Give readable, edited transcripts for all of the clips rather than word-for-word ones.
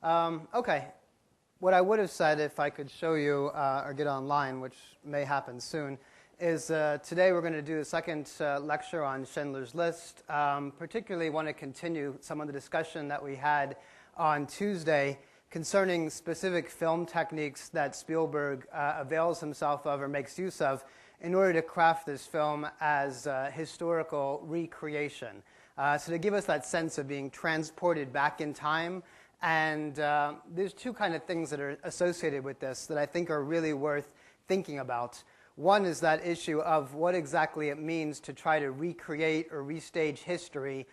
Okay, what I would have said if I could show you or get online, which may happen soon, is today we're going to do the second lecture on Schindler's List. Particularly want to continue some of the discussion that we had on Tuesday concerning specific film techniques that Spielberg avails himself of or makes use of in order to craft this film as historical recreation. So to give us that sense of being transported back in time. And there's two kind of things that are associated with this that I think are really worth thinking about. One is that issue of what exactly it means to try to recreate or restage history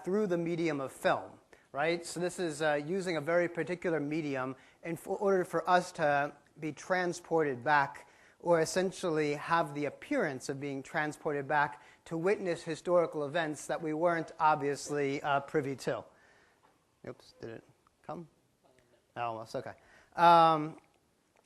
through the medium of film, right? So this is using a very particular medium in order for us to be transported back or essentially have the appearance of being transported back to witness historical events that we weren't obviously privy to. Oops, did it come? Oh, almost, okay.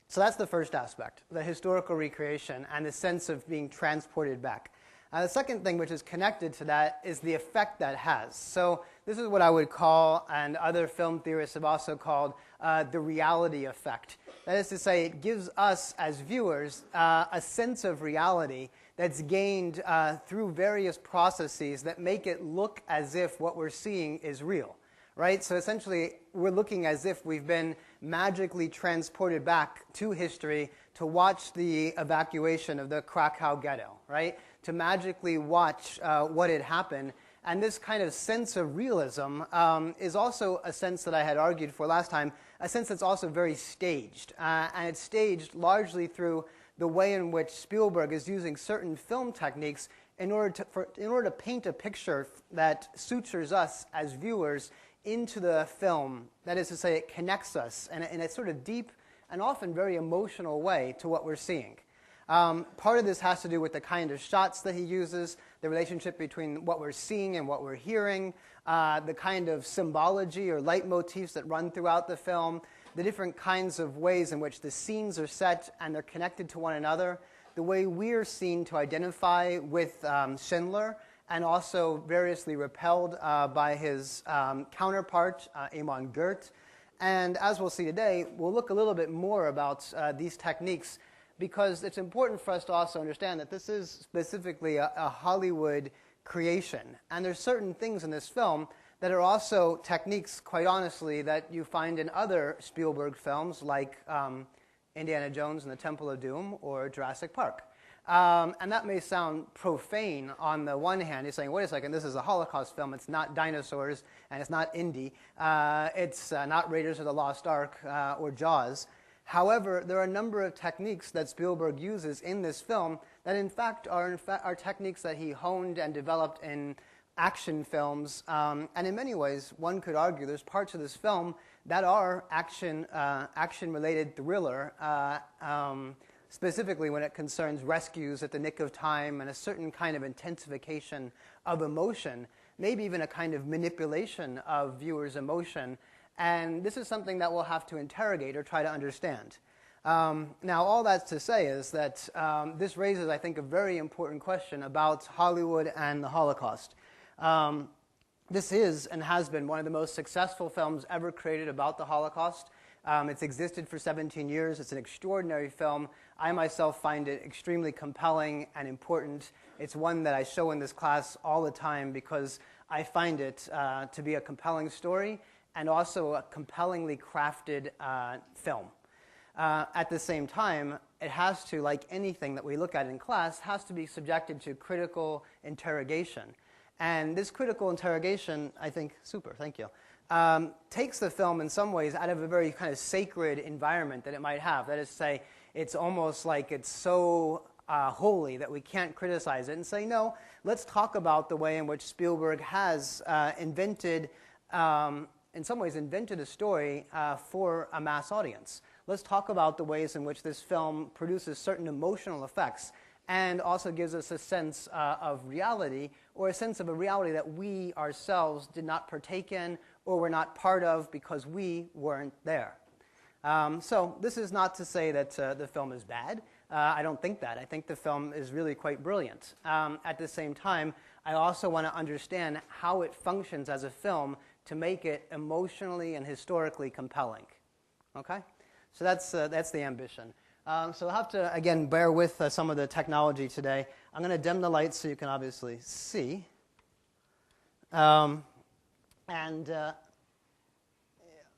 So that's the first aspect, the historical recreation and the sense of being transported back. The second thing which is connected to that is the effect that has. So this is what I would call, and other film theorists have also called, the reality effect. That is to say, it gives us as viewers a sense of reality that's gained through various processes that make it look as if what we're seeing is real. Right? So essentially, we're looking as if we've been magically transported back to history to watch the evacuation of the Krakow ghetto, right? To magically watch what had happened. And this kind of sense of realism is also a sense that I had argued for last time, a sense that's also very staged. And it's staged largely through the way in which Spielberg is using certain film techniques in order to paint a picture that sutures us as viewers into the film. That is to say, it connects us in a sort of deep and often very emotional way to what we're seeing. Part of this has to do with the kind of shots that he uses, the relationship between what we're seeing and what we're hearing, the kind of symbology or leitmotifs that run throughout the film, the different kinds of ways in which the scenes are set and they're connected to one another, the way we're seen to identify with Schindler, and also variously repelled by his counterpart, Amon Goeth. And as we'll see today, we'll look a little bit more about these techniques because it's important for us to also understand that this is specifically a Hollywood creation. And there's certain things in this film that are also techniques, quite honestly, that you find in other Spielberg films like Indiana Jones and the Temple of Doom or Jurassic Park. And that may sound profane on the one hand. You're saying, wait a second, this is a Holocaust film. It's not dinosaurs, and it's not Indy. It's not Raiders of the Lost Ark or Jaws. However, there are a number of techniques that Spielberg uses in this film that, in fact, are techniques that he honed and developed in action films. And in many ways, one could argue there's parts of this film that are action-related thriller, specifically when it concerns rescues at the nick of time and a certain kind of intensification of emotion, maybe even a kind of manipulation of viewers' emotion. And this is something that we'll have to interrogate or try to understand. Now, all that's to say is that this raises, I think, a very important question about Hollywood and the Holocaust. This is and has been one of the most successful films ever created about the Holocaust. It's existed for 17 years. It's an extraordinary film. I myself find it extremely compelling and important. It's one that I show in this class all the time because I find it to be a compelling story and also a compellingly crafted film. At the same time, it has to, like anything that we look at in class, has to be subjected to critical interrogation. And this critical interrogation, I think, thank you, takes the film in some ways out of a very kind of sacred environment that it might have. That is to say, it's almost like it's so holy that we can't criticize it and say, no, let's talk about the way in which Spielberg has invented a story for a mass audience. Let's talk about the ways in which this film produces certain emotional effects and also gives us a sense of reality, or a sense of a reality that we ourselves did not partake in or were not part of because we weren't there. So this is not to say that the film is bad. I don't think that. I think the film is really quite brilliant. At the same time, I also want to understand how it functions as a film to make it emotionally and historically compelling. Okay? So that's the ambition. So I'll have to, again, bear with some of the technology today. I'm going to dim the lights so you can obviously see. I'm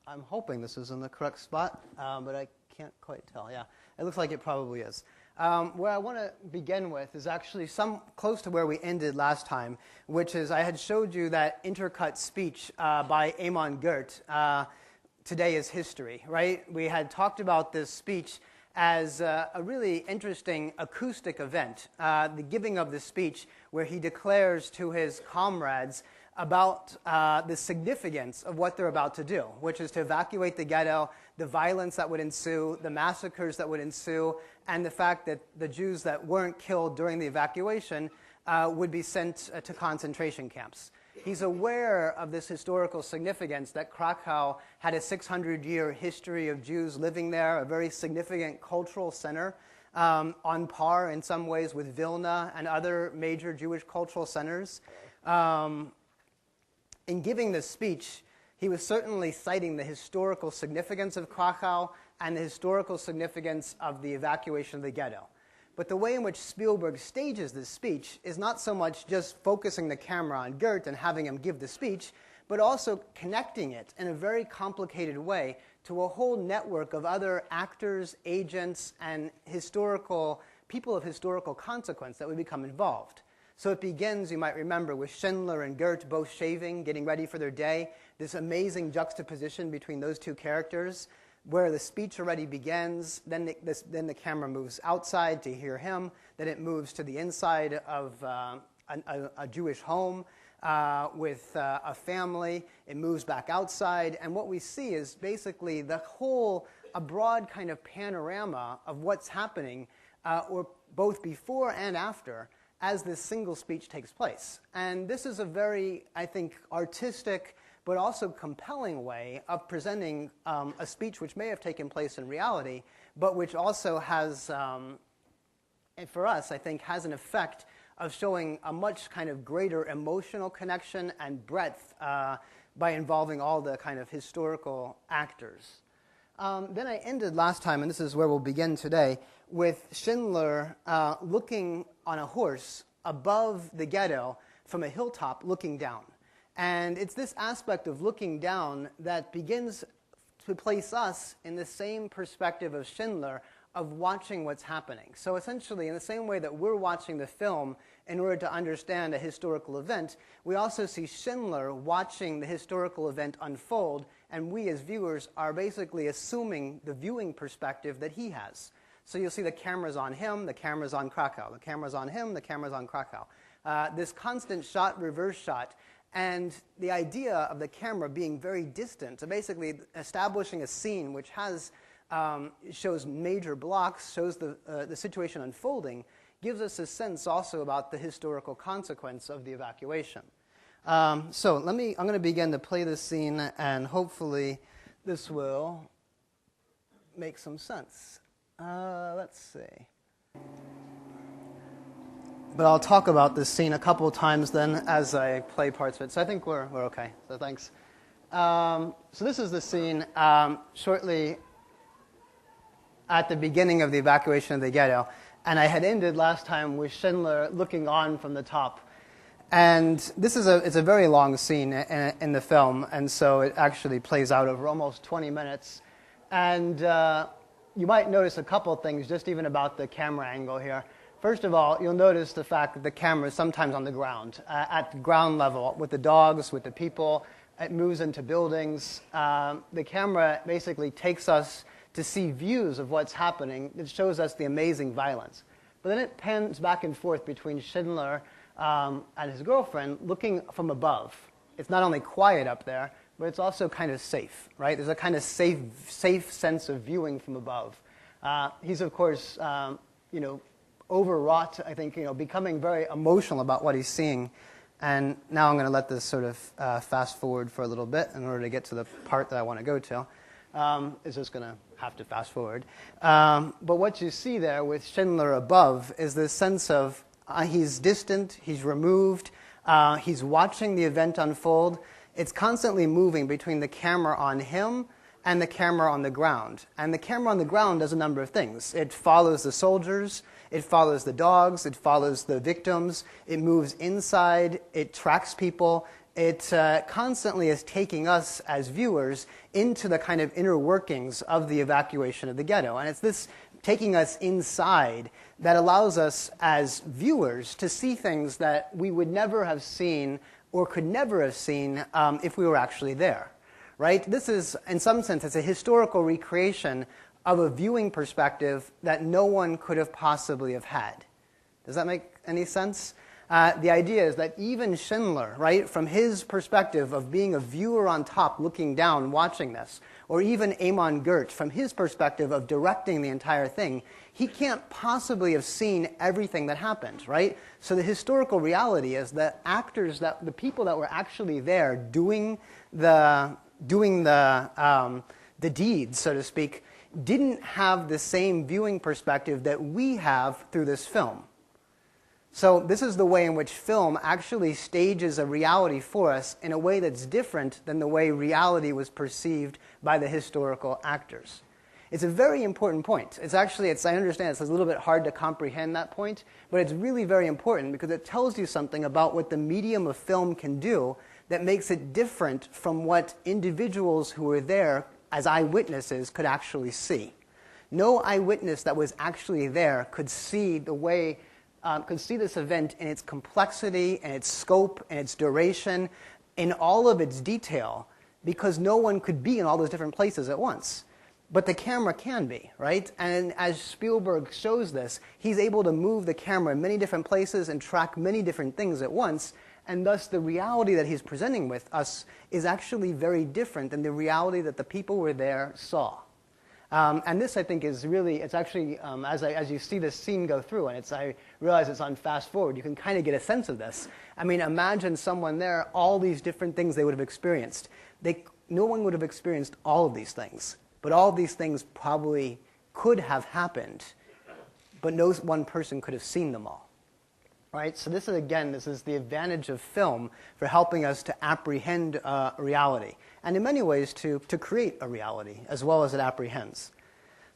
hoping this is in the correct spot, but I can't quite tell. Yeah, it looks like it probably is. Where I want to begin with is actually close to where we ended last time, which is I had showed you that intercut speech by Amon Gert, Today is History, right? We had talked about this speech as a really interesting acoustic event, the giving of the speech where he declares to his comrades about the significance of what they're about to do, which is to evacuate the ghetto, the violence that would ensue, the massacres that would ensue, and the fact that the Jews that weren't killed during the evacuation would be sent to concentration camps. He's aware of this historical significance that Krakow had a 600-year history of Jews living there, a very significant cultural center, on par in some ways with Vilna and other major Jewish cultural centers. In giving this speech, he was certainly citing the historical significance of Krakow and the historical significance of the evacuation of the ghetto. But the way in which Spielberg stages this speech is not so much just focusing the camera on Gert and having him give the speech, but also connecting it in a very complicated way to a whole network of other actors, agents, and people of historical consequence that would become involved. So it begins, you might remember, with Schindler and Gert both shaving, getting ready for their day, this amazing juxtaposition between those two characters, where the speech already begins, then the camera moves outside to hear him, then it moves to the inside of a Jewish home with a family, it moves back outside, and what we see is basically a broad kind of panorama of what's happening, or both before and after, as this single speech takes place. And this is a very, I think, artistic but also compelling way of presenting a speech which may have taken place in reality, but which also has, and for us, I think, has an effect of showing a much kind of greater emotional connection and breadth by involving all the kind of historical actors. Then I ended last time, and this is where we'll begin today, with Schindler looking on a horse above the ghetto from a hilltop looking down. And it's this aspect of looking down that begins to place us in the same perspective of Schindler of watching what's happening. So essentially, in the same way that we're watching the film in order to understand a historical event, we also see Schindler watching the historical event unfold, and we as viewers are basically assuming the viewing perspective that he has. So you'll see the camera's on him, the camera's on Krakow, the camera's on him, the camera's on Krakow. This constant shot, reverse shot, and the idea of the camera being very distant, so basically establishing a scene which shows major blocks, shows the situation unfolding, gives us a sense also about the historical consequence of the evacuation. So I'm going to begin to play this scene, and hopefully this will make some sense. Let's see. But I'll talk about this scene a couple of times then as I play parts of it. So I think we're okay. So thanks. So this is the scene shortly at the beginning of the evacuation of the ghetto. And I had ended last time with Schindler looking on from the top. And this is it's a very long scene in the film, and so it actually plays out over almost 20 minutes. And you might notice a couple things just even about the camera angle here. First of all, you'll notice the fact that the camera is sometimes on the ground, at ground level, with the dogs, with the people. It moves into buildings. The camera basically takes us to see views of what's happening. It shows us the amazing violence. But then it pans back and forth between Schindler and his girlfriend looking from above. It's not only quiet up there, but it's also kind of safe, right? There's a kind of safe sense of viewing from above. He's, of course, overwrought, I think, becoming very emotional about what he's seeing. And now I'm going to let this sort of fast forward for a little bit in order to get to the part that I want to go to. It's just going to have to fast forward. But what you see there with Schindler above is this sense of he's distant, he's removed, he's watching the event unfold. it's constantly moving between the camera on him and the camera on the ground. And the camera on the ground does a number of things. It follows the soldiers, it follows the dogs, it follows the victims, it moves inside, it tracks people. It constantly is taking us as viewers into the kind of inner workings of the evacuation of the ghetto. And it's this taking us inside that allows us as viewers to see things that we would never have seen or could never have seen if we were actually there. Right? This is, in some sense, it's a historical recreation of a viewing perspective that no one could have possibly have had. Does that make any sense? The idea is that even Schindler, right, from his perspective of being a viewer on top looking down, watching this, or even Amon Gert, from his perspective of directing the entire thing, he can't possibly have seen everything that happened, right? So the historical reality is that actors, the people that were actually there doing the deeds, so to speak, didn't have the same viewing perspective that we have through this film. So this is the way in which film actually stages a reality for us in a way that's different than the way reality was perceived by the historical actors. It's a very important point. I understand it's a little bit hard to comprehend that point, but it's really very important because it tells you something about what the medium of film can do that makes it different from what individuals who were there as eyewitnesses could actually see. No eyewitness that was actually there could see this event in its complexity, and its scope, and its duration, in all of its detail, because no one could be in all those different places at once. But the camera can be, right? And as Spielberg shows this, he's able to move the camera in many different places and track many different things at once, and thus the reality that he's presenting with us is actually very different than the reality that the people were there saw. And this, I think, is really, it's actually, as you see this scene go through, and I realize it's on fast forward, you can kind of get a sense of this. I mean, imagine someone there, all these different things they would have experienced. No one would have experienced all of these things, but all of these things probably could have happened, but no one person could have seen them all. Right? So this is the advantage of film for helping us to apprehend reality, and in many ways to create a reality as well as it apprehends.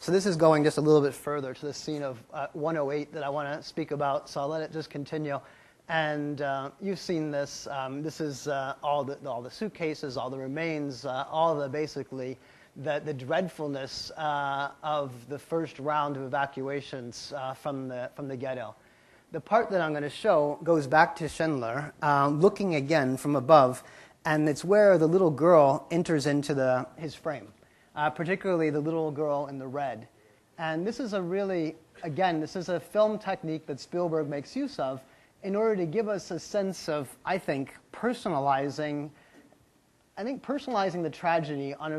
So this is going just a little bit further to the scene of 108 that I want to speak about, so I'll let it just continue. And you've seen this. This is all the suitcases, all the remains, basically the dreadfulness of the first round of evacuations from the ghetto. The part that I'm going to show goes back to Schindler, looking again from above, and it's where the little girl enters into his frame, particularly the little girl in the red. And this is this is a film technique that Spielberg makes use of in order to give us a sense of, I think, personalizing the tragedy on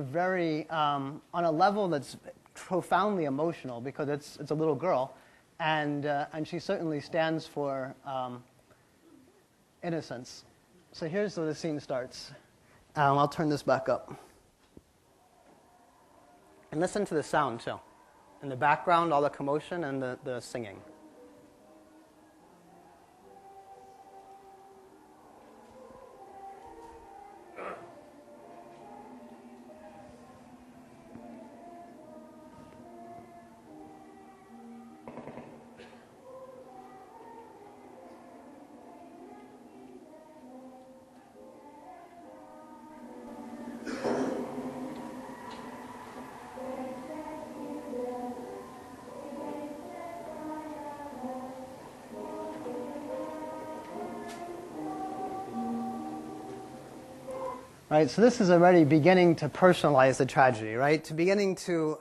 a level that's profoundly emotional, because it's a little girl. And she certainly stands for innocence. So here's where the scene starts. I'll turn this back up. And listen to the sound, too. In the background, all the commotion and the singing. Right, so this is already beginning to personalize the tragedy, right? To beginning to,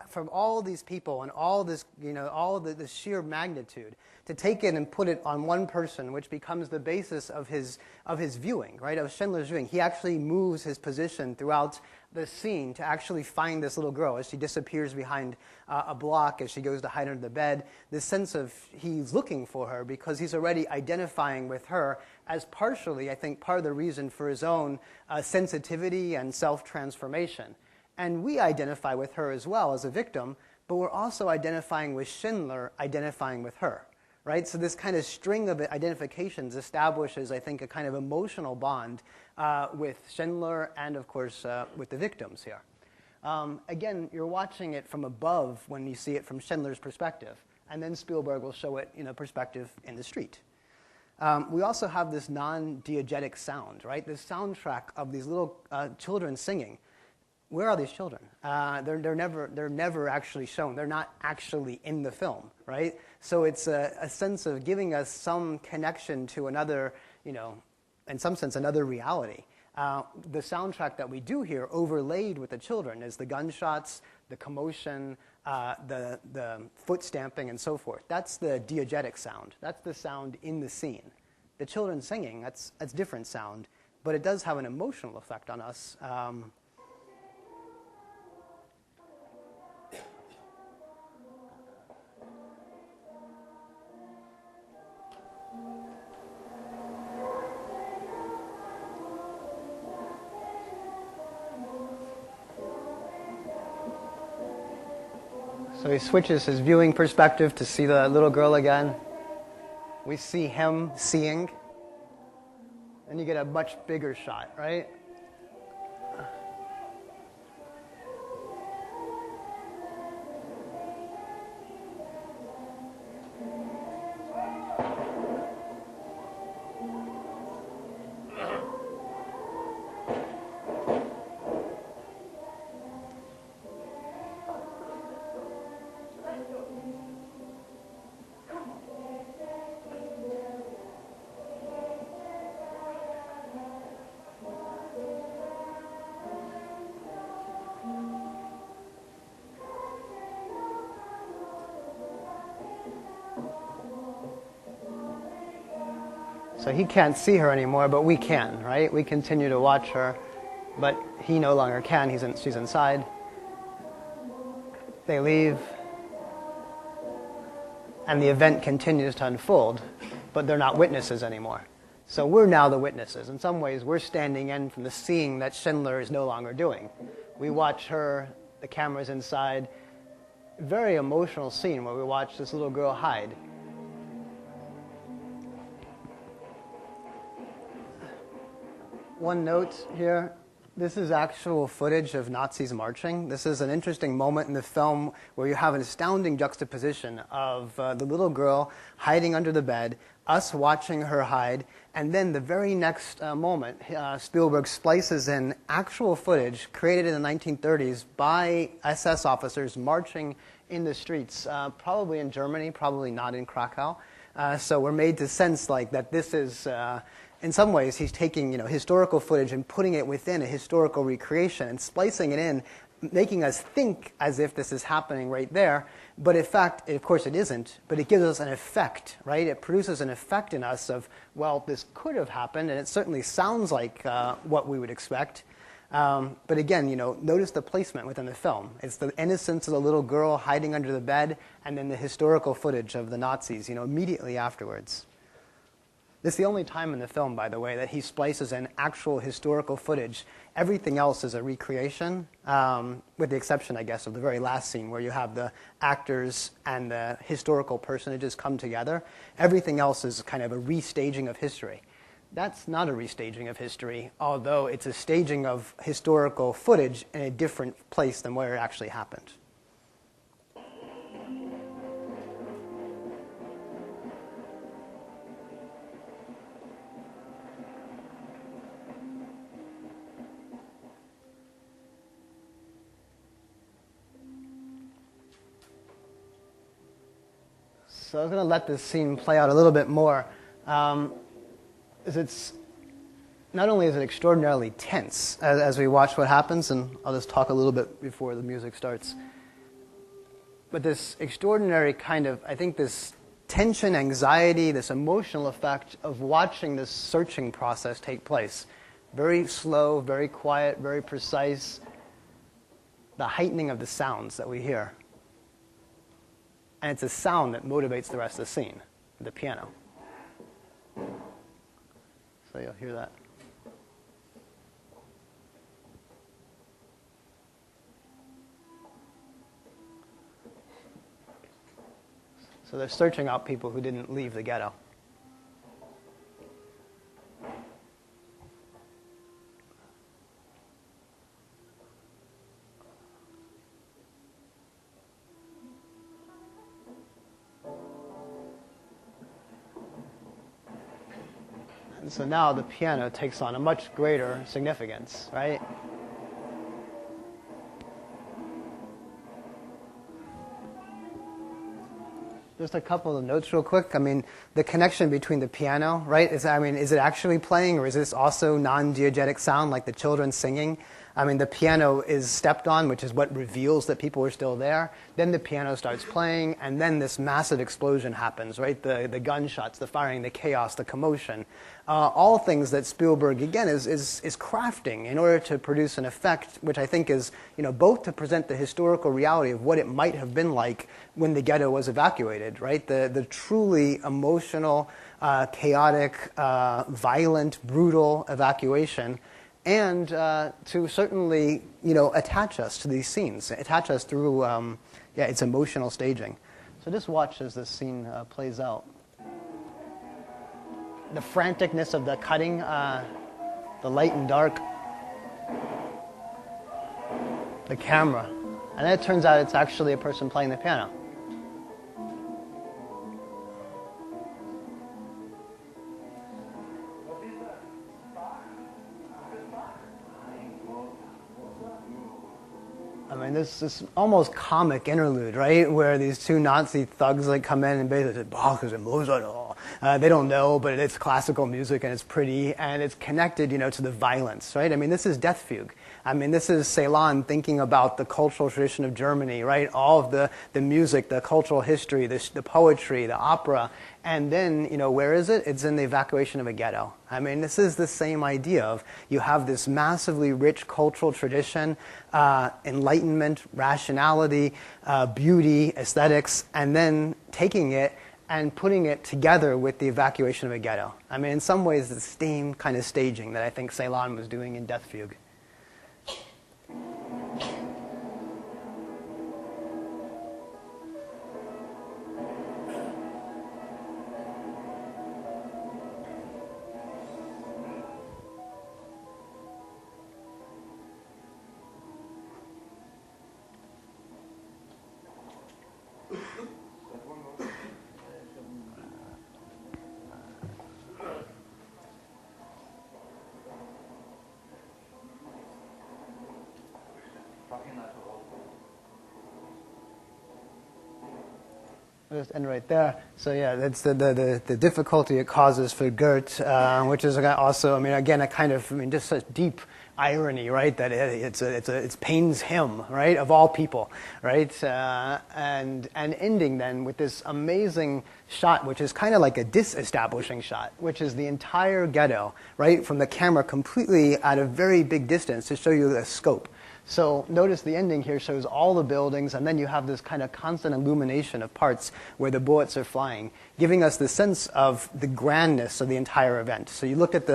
from all these people and all this, all the sheer magnitude, to take it and put it on one person, which becomes the basis of his viewing, right? Of Schindler's viewing. He actually moves his position throughout the scene to actually find this little girl as she disappears behind a block, as she goes to hide under the bed. This sense of he's looking for her because he's already identifying with her as partially, I think, part of the reason for his own sensitivity and self-transformation. And we identify with her as well as a victim, but we're also identifying with Schindler, identifying with her. right? So this kind of string of identifications establishes, I think, a kind of emotional bond with Schindler and, of course, with the victims here. Again, you're watching it from above when you see it from Schindler's perspective, and then Spielberg will show it in a perspective in the street. We also have this non-diegetic sound, right? This soundtrack of these little children singing. Where are these children? They're never actually shown. They're not actually in the film, right? So it's a sense of giving us some connection to another, in some sense, another reality. The soundtrack that we do here, overlaid with the children, is the gunshots, the commotion, the foot stamping, and so forth. That's the diegetic sound. That's the sound in the scene. The children singing, that's different sound, but it does have an emotional effect on us. So he switches his viewing perspective to see the little girl again. We see him seeing. And you get a much bigger shot, right? So he can't see her anymore, but we can, right? We continue to watch her, but he no longer can. She's inside. They leave. And the event continues to unfold, but they're not witnesses anymore. So we're now the witnesses. In some ways, we're standing in from the seeing that Schindler is no longer doing. We watch her, the camera's inside. Very emotional scene where we watch this little girl hide. One note here, this is actual footage of Nazis marching. This is an interesting moment in the film where you have an astounding juxtaposition of the little girl hiding under the bed, us watching her hide, and then the very next moment, Spielberg splices in actual footage created in the 1930s by SS officers marching in the streets, probably in Germany, probably not in Krakow. So we're made to sense like that this is... in some ways, he's taking historical footage and putting it within a historical recreation and splicing it in, making us think as if this is happening right there. But in fact, of course, it isn't. But it gives us an effect, right? It produces an effect in us of, well, this could have happened, and it certainly sounds like what we would expect. But again, notice the placement within the film. It's the innocence of the little girl hiding under the bed, and then the historical footage of the Nazis, immediately afterwards. This is the only time in the film, by the way, that he splices in actual historical footage. Everything else is a recreation, with the exception, I guess, of the very last scene where you have the actors and the historical personages come together. Everything else is kind of a restaging of history. That's not a restaging of history, although it's a staging of historical footage in a different place than where it actually happened. So I was going to let this scene play out a little bit more. It's not only is it extraordinarily tense as we watch what happens, and I'll just talk a little bit before the music starts, but this extraordinary kind of, I think this tension, anxiety, this emotional effect of watching this searching process take place. Very slow, very quiet, very precise. The heightening of the sounds that we hear. And it's a sound that motivates the rest of the scene, the piano. So you'll hear that. So they're searching out people who didn't leave the ghetto. And so now the piano takes on a much greater significance, right? Just a couple of notes real quick. I mean, the connection between the piano, right? Is it actually playing, or is this also non-diegetic sound like the children singing? I mean, the piano is stepped on, which is what reveals that people are still there. Then the piano starts playing, and then this massive explosion happens, right? The gunshots, the firing, the chaos, the commotion. All things that Spielberg, again, is crafting in order to produce an effect, which I think is, both to present the historical reality of what it might have been like when the ghetto was evacuated, right? The truly emotional, chaotic, violent, brutal evacuation, and to certainly, attach us to these scenes, attach us through, its emotional staging. So just watch as this scene plays out. The franticness of the cutting, the light and dark, the camera. And then it turns out it's actually a person playing the piano. I mean, this almost comic interlude, right, where these two Nazi thugs come in and basically say, Bach is a Mozart. They don't know, but it's classical music and it's pretty and it's connected, to the violence, right? I mean, this is Death Fugue. I mean, this is Celan thinking about the cultural tradition of Germany, right? All of the music, the cultural history, the poetry, the opera. And then, where is it? It's in the evacuation of a ghetto. I mean, this is the same idea of you have this massively rich cultural tradition, enlightenment, rationality, beauty, aesthetics, and then taking it and putting it together with the evacuation of a ghetto. I mean, in some ways, the same kind of staging that I think Celan was doing in Death Fugue. I'll just end right there. So yeah, that's the difficulty it causes for Goethe, which is also, I mean, again, just such deep irony, right? That it pains him, right, of all people, right? And ending then with this amazing shot, which is kind of like a disestablishing shot, which is the entire ghetto, right, from the camera completely at a very big distance to show you the scope. So notice the ending here shows all the buildings, and then you have this kind of constant illumination of parts where the bullets are flying, giving us the sense of the grandness of the entire event. So you look at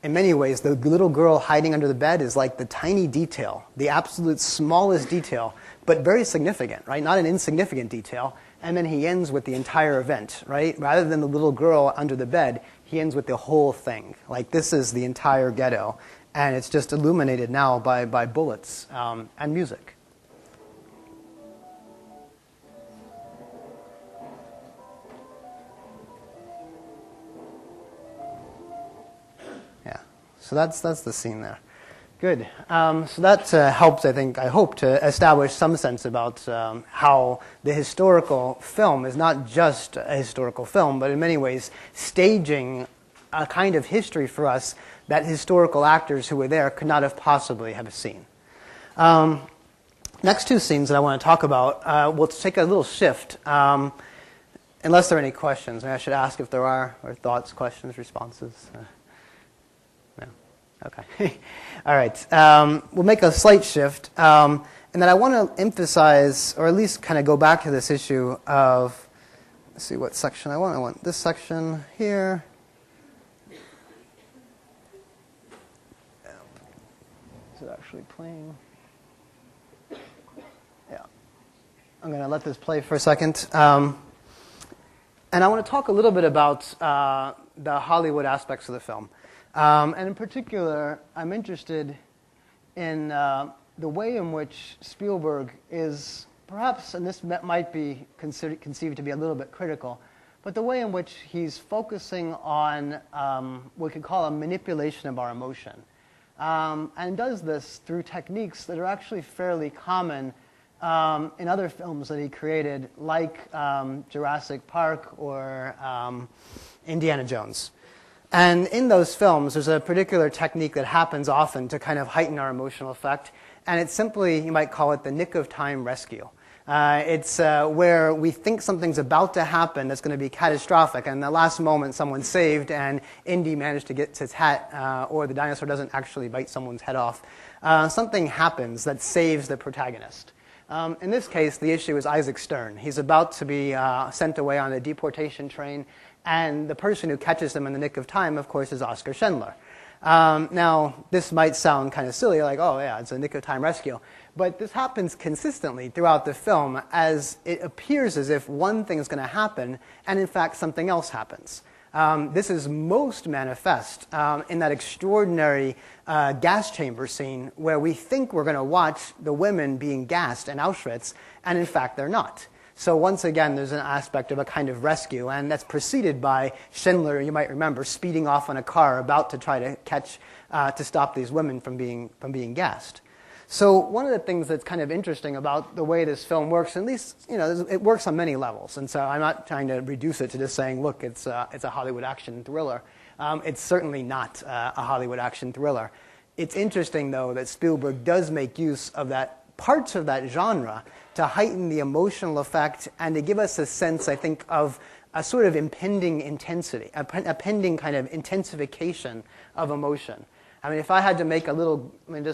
in many ways, the little girl hiding under the bed is like the tiny detail, the absolute smallest detail, but very significant, right? Not an insignificant detail. And then he ends with the entire event, right? Rather than the little girl under the bed, he ends with the whole thing. Like, this is the entire ghetto. And it's just illuminated now by bullets and music. Yeah, so that's the scene there. Good. So that helps, I hope, to establish some sense about how the historical film is not just a historical film, but in many ways staging a kind of history for us that historical actors who were there could not have possibly have seen. Next two scenes that I want to talk about, we'll take a little shift, unless there are any questions. Maybe I should ask if there are, or thoughts, questions, responses. No? Okay. All right. We'll make a slight shift. And then I want to emphasize, or at least kind of go back to this issue of, let's see what section I want. I want this section here. Is it actually playing? Yeah. I'm going to let this play for a second. And I want to talk a little bit about the Hollywood aspects of the film. And in particular, I'm interested in the way in which Spielberg is perhaps, and this might be conceived to be a little bit critical, but the way in which he's focusing on what we could call a manipulation of our emotion. And does this through techniques that are actually fairly common in other films that he created, like Jurassic Park or Indiana Jones. And in those films, there's a particular technique that happens often to kind of heighten our emotional effect, and it's simply, you might call it the nick of time rescue. It's where we think something's about to happen that's going to be catastrophic, and the last moment someone's saved, and Indy managed to get his hat, or the dinosaur doesn't actually bite someone's head off. Something happens that saves the protagonist. In this case, the issue is Isaac Stern. He's about to be sent away on a deportation train, and the person who catches him in the nick of time, of course, is Oskar Schindler. Now, this might sound kind of silly, like, oh yeah, it's a nick of time rescue. But this happens consistently throughout the film, as it appears as if one thing is going to happen, and in fact something else happens. This is most manifest in that extraordinary gas chamber scene where we think we're going to watch the women being gassed in Auschwitz, and in fact they're not. So once again, there's an aspect of a kind of rescue, and that's preceded by Schindler, you might remember, speeding off on a car about to try to stop these women from being gassed. So one of the things that's kind of interesting about the way this film works, at least it works on many levels, and so I'm not trying to reduce it to just saying, look, it's a Hollywood action thriller. It's certainly not a Hollywood action thriller. It's interesting, though, that Spielberg does make use of parts of that genre to heighten the emotional effect and to give us a sense, I think, of a sort of impending intensity, a pending kind of intensification of emotion. I mean, if I had to make just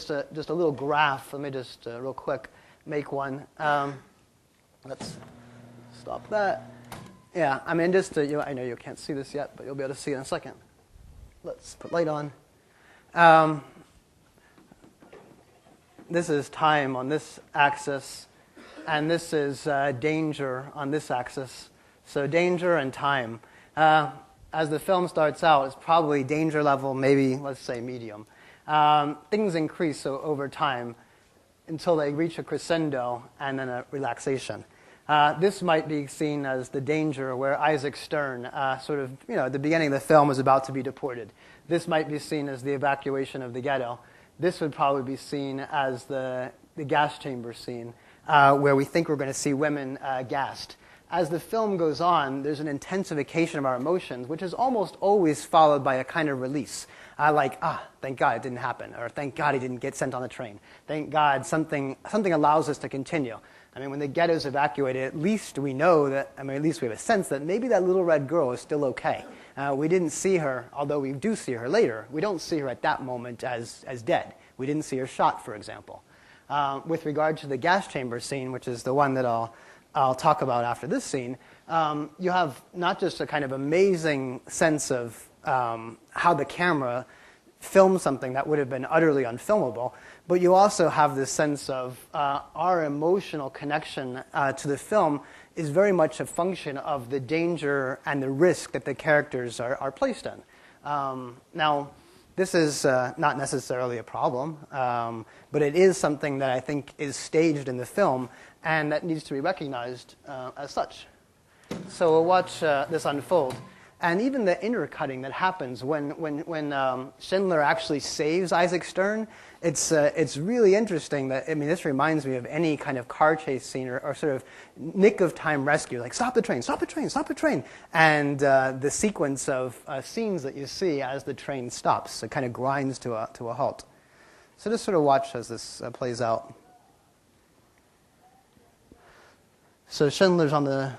a little graph, let me just real quick make one. Let's stop that. Yeah, I mean, I know you can't see this yet, but you'll be able to see it in a second. Let's put light on. This is time on this axis, and this is danger on this axis. So danger and time. As the film starts out, it's probably danger level, maybe, let's say, medium. Things increase over time until they reach a crescendo and then a relaxation. This might be seen as the danger where Isaac Stern, at the beginning of the film, is about to be deported. This might be seen as the evacuation of the ghetto. This would probably be seen as the gas chamber scene, where we think we're going to see women gassed. As the film goes on, there's an intensification of our emotions, which is almost always followed by a kind of release. Thank God it didn't happen, or thank God he didn't get sent on the train. Thank God something allows us to continue. I mean, when the ghetto's evacuated, at least we know that, at least we have a sense that maybe that little red girl is still okay. We didn't see her, although we do see her later. We don't see her at that moment as dead. We didn't see her shot, for example. With regard to the gas chamber scene, which is the one that I'll talk about after this scene, you have not just a kind of amazing sense of how the camera filmed something that would have been utterly unfilmable, but you also have this sense of our emotional connection to the film is very much a function of the danger and the risk that the characters are placed in. Now, this is not necessarily a problem, but it is something that I think is staged in the film and that needs to be recognized as such. So we'll watch this unfold. And even the intercutting that happens when Schindler actually saves Isaac Stern, it's really interesting that, this reminds me of any kind of car chase scene or sort of nick of time rescue, like stop the train, stop the train, stop the train. And the sequence of scenes that you see as the train stops, it kind of grinds to a halt. So just sort of watch as this plays out. So Schindler's on the...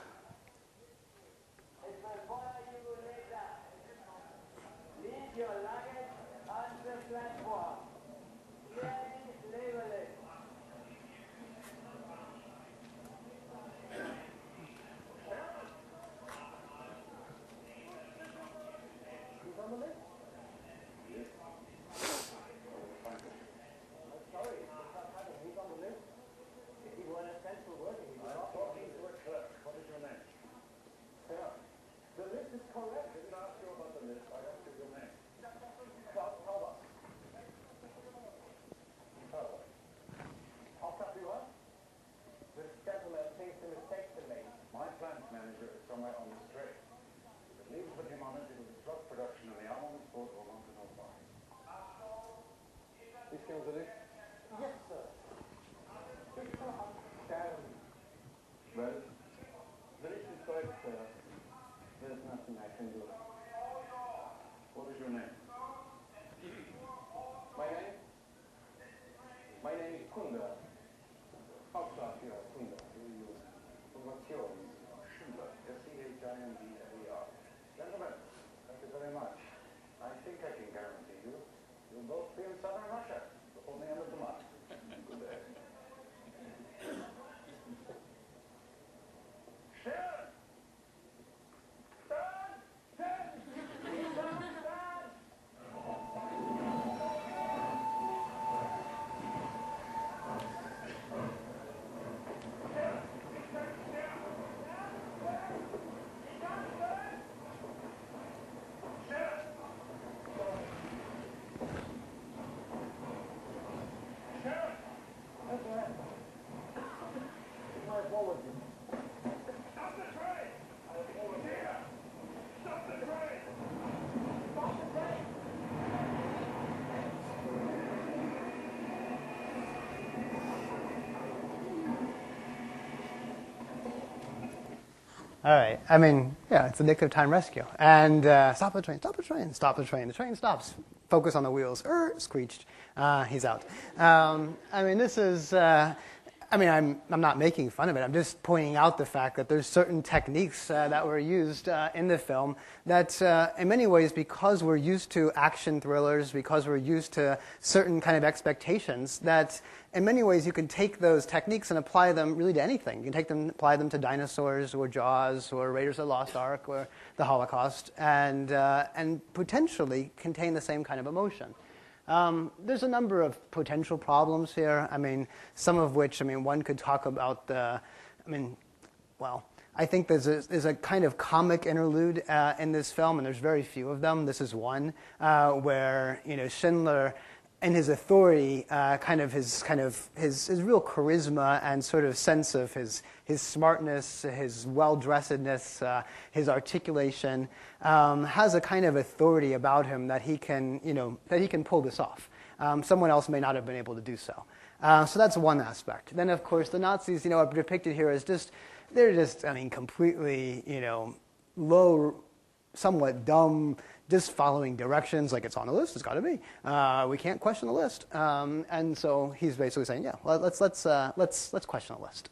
somewhere on this tray. If it leaves with him on it, it will disrupt production and the armaments port will want to know why. This goes with it? Yes, sir. Well, the list is correct, sir. There's nothing I can do. What is your name? My name is Kunda. How start here, Kunda? What's yours? Schindler. Schindler. Gentlemen, thank you very much. I think I can guarantee you, you'll both be in southern Russia before the end of the month. Good day. Sharon! Dad! Dad! Dad! All right. I mean, yeah, it's a nick of time rescue. And stop the train, stop the train, stop the train. The train stops. Focus on the wheels. Screeched. He's out. I mean, this is, I'm not making fun of it. I'm just pointing out the fact that there's certain techniques that were used in the film that in many ways, because we're used to action thrillers, because we're used to certain kind of expectations, that in many ways you can take those techniques and apply them really to anything. You can apply them to dinosaurs or Jaws or Raiders of the Lost Ark or the Holocaust and potentially contain the same kind of emotion. There's a number of potential problems here. I mean, some of which, one could talk about I think there's a kind of comic interlude in this film, and there's very few of them. This is one where Schindler, and his authority, his real charisma and sort of sense of his smartness, his well-dressedness, his articulation, has a kind of authority about him that he can pull this off. Someone else may not have been able to do so. So that's one aspect. Then, of course, the Nazis, are depicted here as completely, low, somewhat dumb, just following directions, like it's on the list, it's got to be. We can't question the list, and so he's basically saying, yeah, well, let's question the list,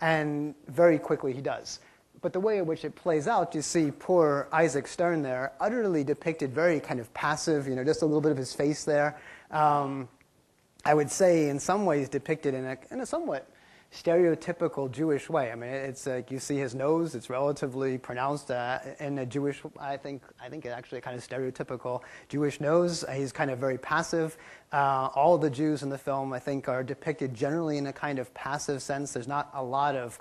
and very quickly he does. But the way in which it plays out, you see poor Isaac Stern there, utterly depicted, very kind of passive, just a little bit of his face there. I would say, in some ways, depicted in a somewhat stereotypical Jewish way. It's like you see his nose; it's relatively pronounced in a Jewish. I think actually a kind of stereotypical Jewish nose. He's kind of very passive. All the Jews in the film, I think, are depicted generally in a kind of passive sense. There's not a lot of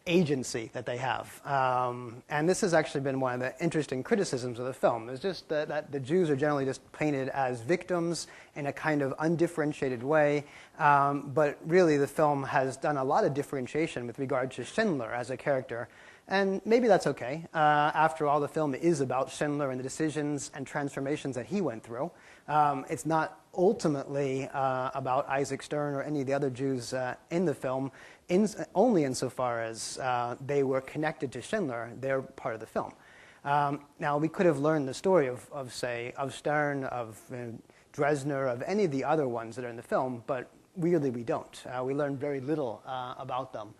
agency that they have. And this has actually been one of the interesting criticisms of the film. It's just that the Jews are generally just painted as victims in a kind of undifferentiated way. But really the film has done a lot of differentiation with regard to Schindler as a character. And maybe that's okay. After all, the film is about Schindler and the decisions and transformations that he went through. It's not ultimately about Isaac Stern or any of the other Jews in the film, only insofar as they were connected to Schindler. They're part of the film. Now, we could have learned the story of Stern, of Dresner, of any of the other ones that are in the film, but really we don't. We learn very little about them.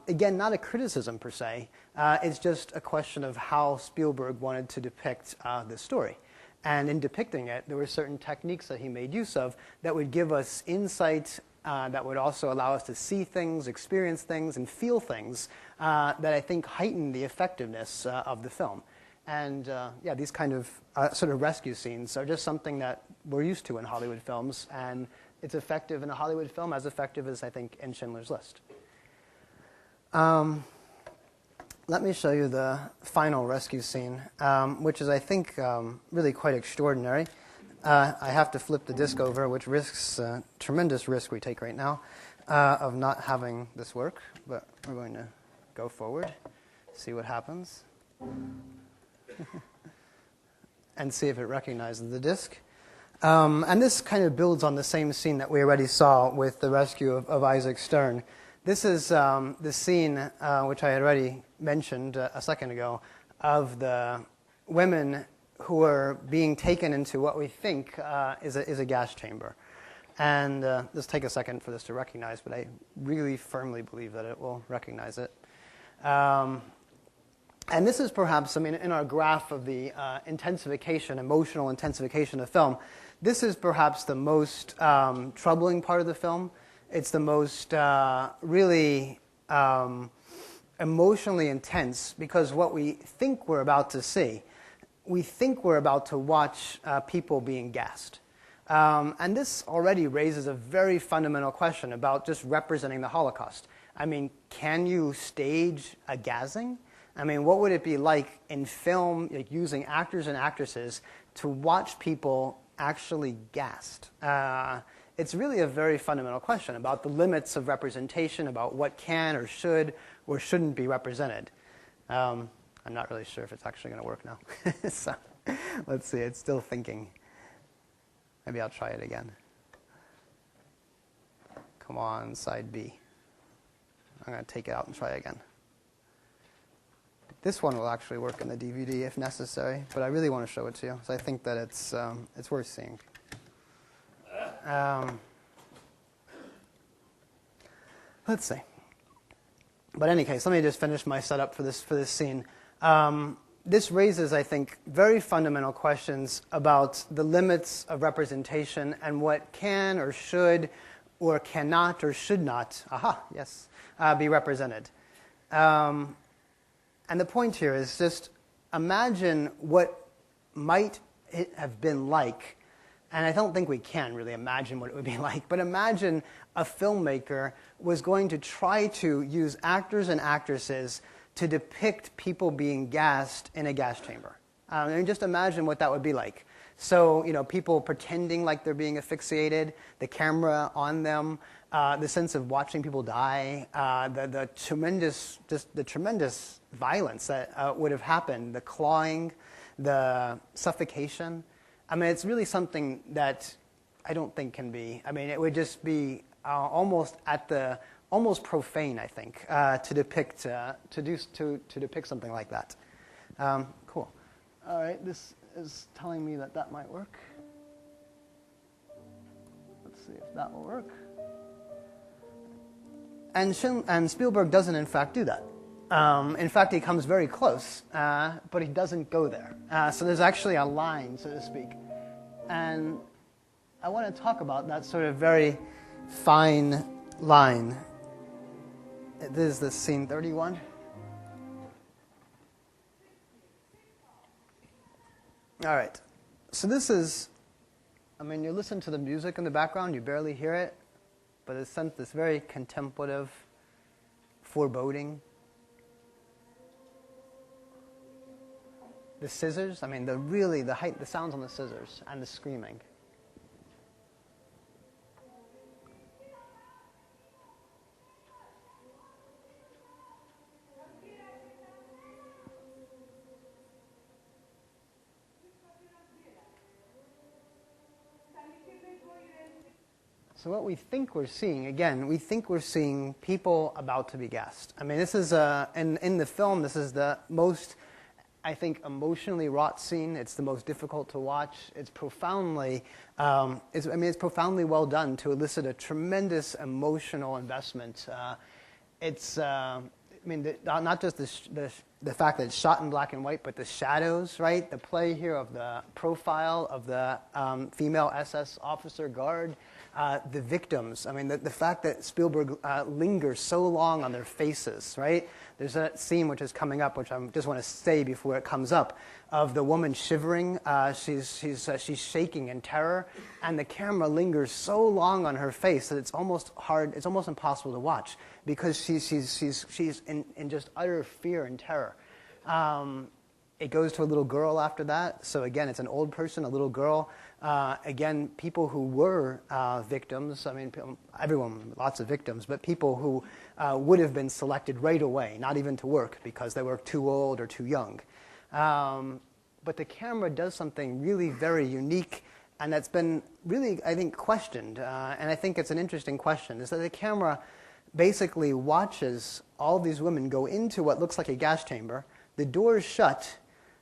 Again, not a criticism per se. It's just a question of how Spielberg wanted to depict this story. And in depicting it, there were certain techniques that he made use of that would give us insight, that would also allow us to see things, experience things, and feel things that I think heighten the effectiveness of the film. And these kind of sort of rescue scenes are just something that we're used to in Hollywood films, and it's effective in a Hollywood film, as effective as I think in Schindler's List. Let me show you the final rescue scene, which is, I think, really quite extraordinary. I have to flip the disc over, which risks tremendous risk we take right now of not having this work. But we're going to go forward, see what happens, and see if it recognizes the disc. And this kind of builds on the same scene that we already saw with the rescue of Isaac Stern. This is the scene, which I had already mentioned a second ago, of the women who are being taken into what we think is a gas chamber. And this take a second for this to recognize, but I really firmly believe that it will recognize it. And this is perhaps, in our graph of the intensification, emotional intensification of film, this is perhaps the most troubling part of the film. It's the most really emotionally intense, because what we think we're about to see, we think we're about to watch people being gassed. And this already raises a very fundamental question about just representing the Holocaust. Can you stage a gassing? What would it be like in film, like using actors and actresses to watch people actually gassed? It's really a very fundamental question about the limits of representation, about what can or shouldn't be represented. I'm not really sure if it's actually going to work now. So let's see, it's still thinking. Maybe I'll try it again. Come on, side B. I'm going to take it out and try it again. This one will actually work in the DVD if necessary, but I really want to show it to you, because I think that it's worth seeing. Let's see. But in any case, let me just finish my setup for this scene. This raises, I think, very fundamental questions about the limits of representation and what can or should or cannot or should not, be represented. And the point here is just imagine what might it have been like, and I don't think we can really imagine what it would be like, but imagine a filmmaker was going to try to use actors and actresses to depict people being gassed in a gas chamber. Just imagine what that would be like. So, people pretending like they're being asphyxiated, the camera on them, the sense of watching people die, the tremendous violence that would have happened, the clawing, the suffocation. It's really something that I don't think can be. It would just be almost profane, I think, to depict something like that. Cool. All right, this is telling me that might work. Let's see if that will work. And Spielberg doesn't, in fact, do that. In fact, he comes very close, but he doesn't go there. So there's actually a line, so to speak. And I want to talk about that sort of very fine line. This is the scene 31. All right. So this is, you listen to the music in the background, you barely hear it, but it's this very contemplative foreboding. The scissors, the sounds on the scissors and the screaming. So what we think we're seeing, again, we think we're seeing people about to be gassed. This is, in the film, this is the most, I think, emotionally wrought scene. It's the most difficult to watch. It's profoundly, it's profoundly well done to elicit a tremendous emotional investment. Not just the fact that it's shot in black and white, but the shadows, right? The play here of the profile of the female SS officer guard, the victims. The fact that Spielberg lingers so long on their faces, right? There's a scene which is coming up, which I just want to say before it comes up, of the woman shivering. She's shaking in terror, and the camera lingers so long on her face that it's almost hard. It's almost impossible to watch because she's in just utter fear and terror. It goes to a little girl after that. So again, it's an old person, a little girl. Again, people who were victims, I mean, everyone, lots of victims, but people who would have been selected right away, not even to work because they were too old or too young. But the camera does something really very unique, and that's been really, I think, questioned. And I think it's an interesting question, is that the camera basically watches all these women go into what looks like a gas chamber. The door is shut.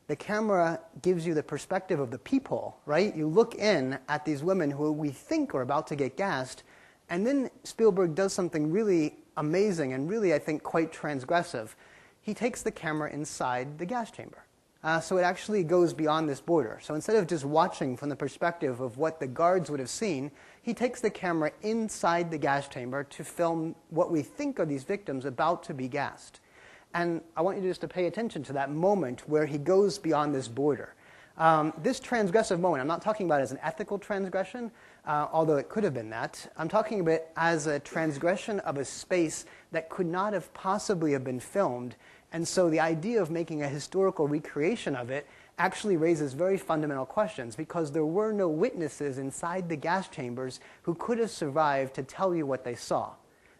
The camera gives you the perspective of the peephole, right? You look in at these women who we think are about to get gassed, and then Spielberg does something really amazing and really, I think, quite transgressive. He takes the camera inside the gas chamber. So it actually goes beyond this border. So instead of just watching from the perspective of what the guards would have seen, he takes the camera inside the gas chamber to film what we think are these victims about to be gassed. And I want you just to pay attention to that moment where he goes beyond this border. This transgressive moment, I'm not talking about as an ethical transgression, although it could have been that. I'm talking about it as a transgression of a space that could not have possibly have been filmed. And so the idea of making a historical recreation of it actually raises very fundamental questions, because there were no witnesses inside the gas chambers who could have survived to tell you what they saw.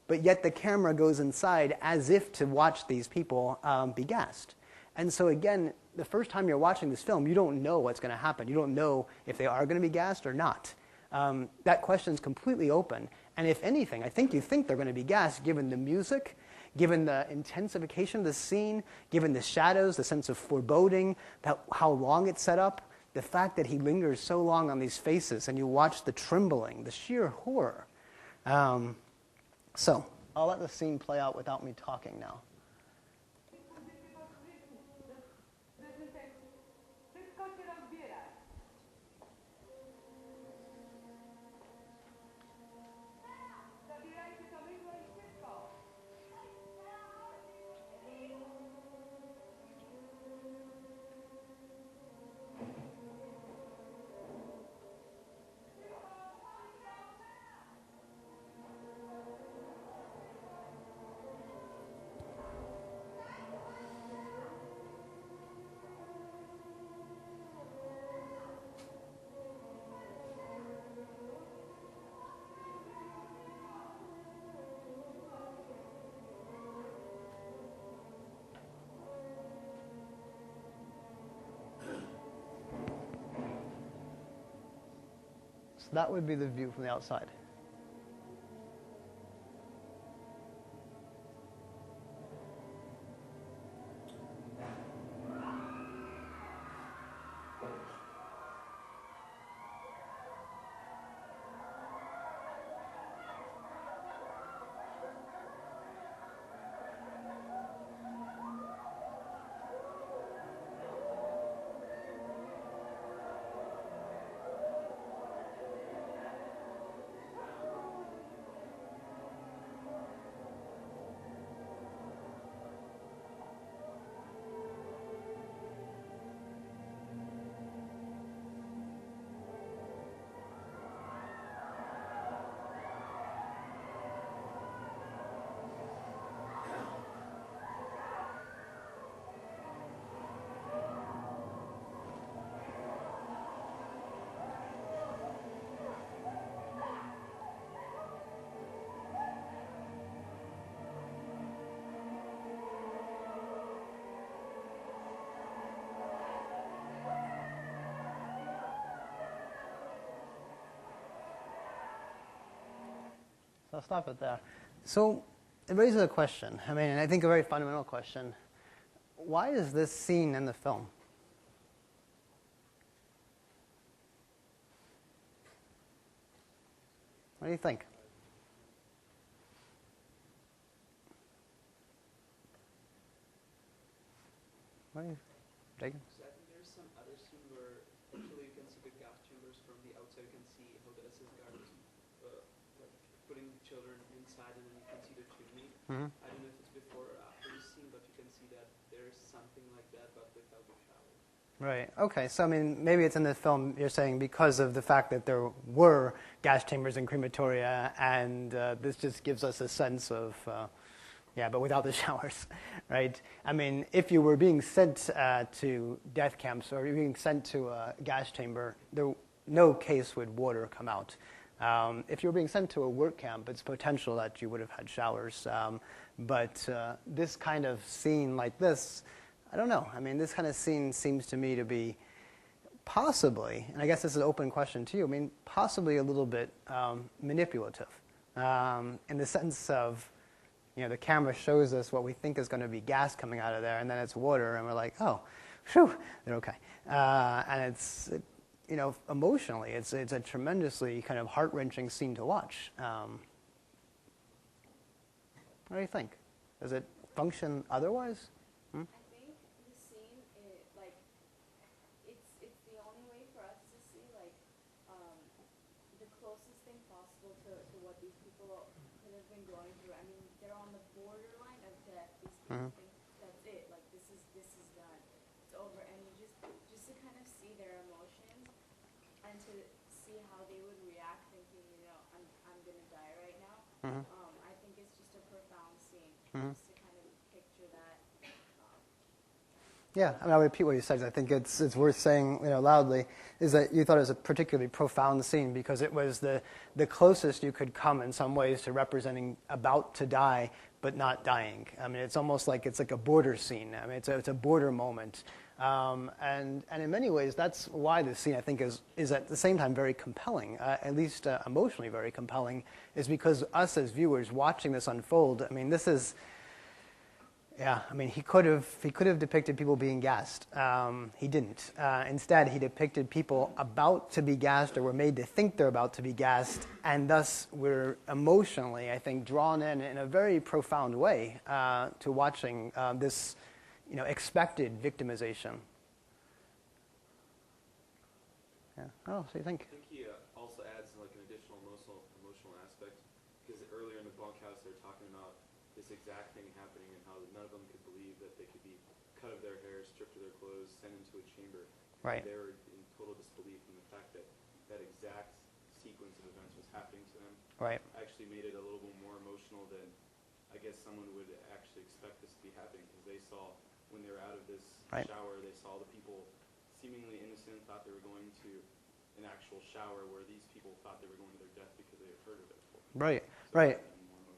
But yet the camera goes inside as if to watch these people be gassed. And so again, the first time you're watching this film, you don't know what's going to happen. You don't know if they are going to be gassed or not. That question is completely open. And if anything, I think you think they're going to be gassed given the music, given the intensification of the scene, given the shadows, the sense of foreboding, how long it's set up, the fact that he lingers so long on these faces, and you watch the trembling, the sheer horror. So I'll let the scene play out without me talking now. So that would be the view from the outside. I'll stop it there. So it raises a question. I mean, I think a very fundamental question. Why is this scene in the film? What do you think? What do you think? I think there's some other scene where actually you can see the gas chambers from the outside. You can see how the SS guard is like putting children inside, and then you can see the chimney. Mm-hmm. I don't know if it's before or after the scene, but you can see that there's something like that, but without the shower. Right. Okay. So, I mean, maybe it's in the film, you're saying, because of the fact that there were gas chambers and crematoria, and this just gives us a sense of Yeah, but without the showers, right? I mean, if you were being sent to death camps or you're being sent to a gas chamber, no case would water come out. If you were being sent to a work camp, it's potential that you would have had showers. But this kind of scene like this, I don't know. I mean, this kind of scene seems to me to be possibly, and I guess this is an open question to you, I mean, possibly a little bit manipulative in the sense of, the camera shows us what we think is going to be gas coming out of there, and then it's water, and we're like, oh, phew, they're okay. And it's, emotionally, it's a tremendously kind of heart-wrenching scene to watch. What do you think? Does it function otherwise? I think the scene, it's the only way for us to see, the closest thing possible to what these people could have been going through. I mean, they're on the borderline of death. These people think that's it. Like, this is done. It's over. And you just to kind of see their emotions and to see how they would react thinking, I'm going to die right now. I think it's just a profound scene. Just to kind of picture that. Yeah, I mean, I'll repeat what you said. I think it's worth saying loudly, is that you thought it was a particularly profound scene because it was the closest you could come in some ways to representing about to die but not dying. I mean, it's almost like it's like a border scene. I mean, it's a border moment. And in many ways, that's why this scene, I think, is at the same time very compelling, at least emotionally very compelling, is because us as viewers watching this unfold, I mean, this is... Yeah, I mean, he could have depicted people being gassed. He didn't. Instead, he depicted people about to be gassed or were made to think they're about to be gassed, and thus we're emotionally, I think, drawn in a very profound way to watching this, expected victimization. Yeah. Oh, so you think? I think he also adds an additional emotional aspect, because earlier in the bunkhouse they're talking about this exact thing happening and how none of them could believe that they could be cut of their hair, stripped of their clothes, sent into a chamber. Right. They were in total disbelief in the fact that that exact sequence of events was happening to them. Right. Actually made it a little bit more emotional than I guess someone would actually expect this to be happening, because they saw, when they were out of this shower, they saw the people seemingly innocent, thought they were going to an actual shower, where these people thought they were going to their death because they had heard of it before. Right, so right.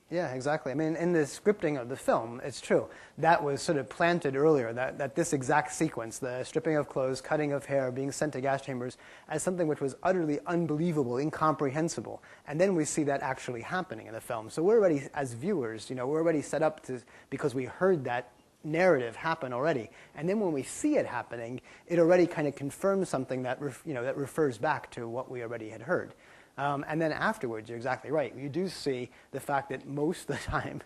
Yeah, exactly. I mean, in the scripting of the film, it's true. That was sort of planted earlier, that this exact sequence, the stripping of clothes, cutting of hair, being sent to gas chambers, as something which was utterly unbelievable, incomprehensible. And then we see that actually happening in the film. So we're already, as viewers, we're already set up to, because we heard that narrative happen already. And then when we see it happening, it already kind of confirms something that, that refers back to what we already had heard. And then afterwards, you're exactly right. You do see the fact that most of the time,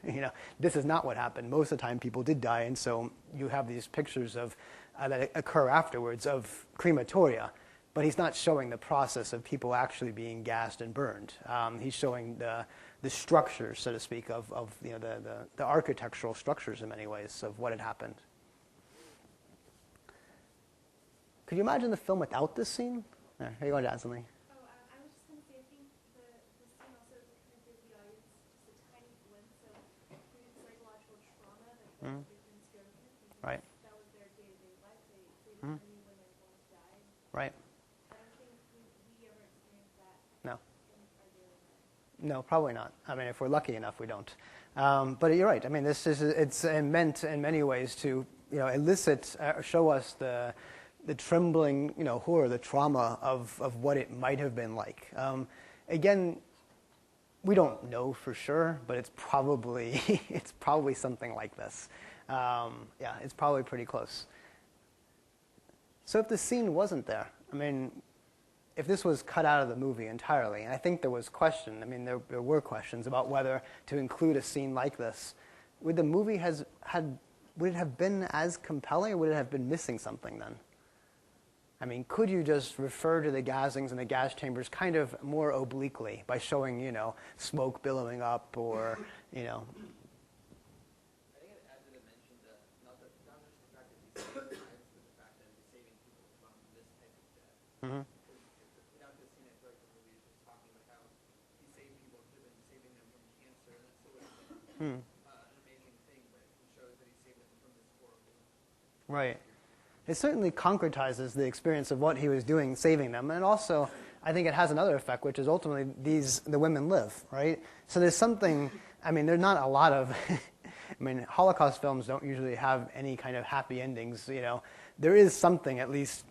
this is not what happened. Most of the time, people did die, and so you have these pictures of that occur afterwards of crematoria. But he's not showing the process of people actually being gassed and burned. He's showing the structures, so to speak, of the architectural structures in many ways of what had happened. Could you imagine the film without this scene? Here you go, Dazzling. Right. That was their day-to-day life. They never knew when they were going to die. Right. I don't think we ever experienced that No. in our daily life. No, probably not. I mean, if we're lucky enough, we don't. But you're right. I mean, it's meant in many ways to elicit, show us the trembling, horror, the trauma of what it might have been like. Again, we don't know for sure, but it's probably something like this. Yeah, it's probably pretty close. So if the scene wasn't there, I mean, if this was cut out of the movie entirely, and I think there was question, I mean, there were questions about whether to include a scene like this, would the movie would it have been as compelling, or would it have been missing something then? I mean, could you just refer to the gassings and the gas chambers kind of more obliquely by showing, smoke billowing up or, I think it adds a dimension that not just the fact that he's saving lives, but the fact that he's saving people from this type of death. Mm-hmm. Without this scene, I feel like the movie is just talking about how he saved people, could have been saving them from cancer, and that sort of thing. An amazing Right. It certainly concretizes the experience of what he was doing, saving them, and also I think it has another effect, which is ultimately the women live, right? So there's something. I mean, there's not a lot of. I mean, Holocaust films don't usually have any kind of happy endings. You know, there is something at least.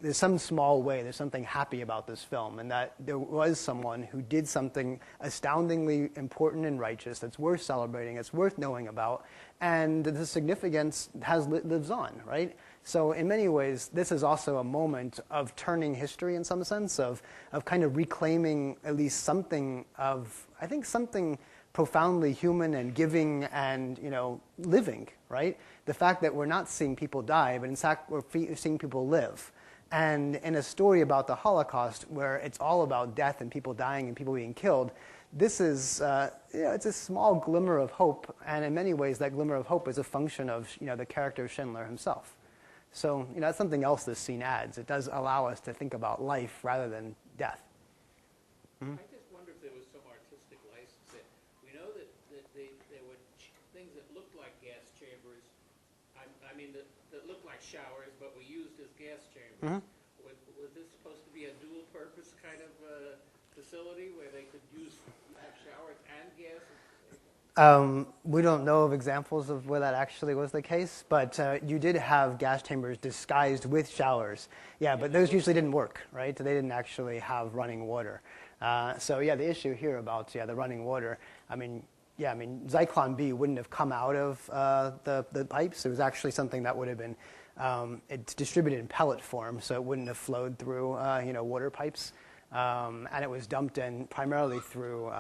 There's some small way, there's something happy about this film, and that there was someone who did something astoundingly important and righteous that's worth celebrating, it's worth knowing about, and the significance lives on, right? So in many ways, this is also a moment of turning history in some sense, of kind of reclaiming at least something of, I think, something profoundly human and giving and, you know, living, right? The fact that we're not seeing people die, but in fact we're seeing people live. And in a story about the Holocaust, where it's all about death and people dying and people being killed, this is, it's a small glimmer of hope, and in many ways that glimmer of hope is a function of, you know, the character of Schindler himself. So, you know, that's something else this scene adds. It does allow us to think about life rather than death. Mm-hmm. I just wonder if there was some artistic license. We know that there were things that looked like gas chambers. I mean, that looked like showers, but were used as gas chambers. Mm-hmm. Was this supposed to be a dual-purpose kind of facility where they could have showers and gas? We don't know of examples of where that actually was the case, but you did have gas chambers disguised with showers. Yeah, but those usually didn't work, right? They didn't actually have running water. So yeah, the issue here about the running water, I mean, Zyklon B wouldn't have come out of the pipes. It was actually something that would have been, it's distributed in pellet form, so it wouldn't have flowed through, water pipes. And it was dumped in primarily through,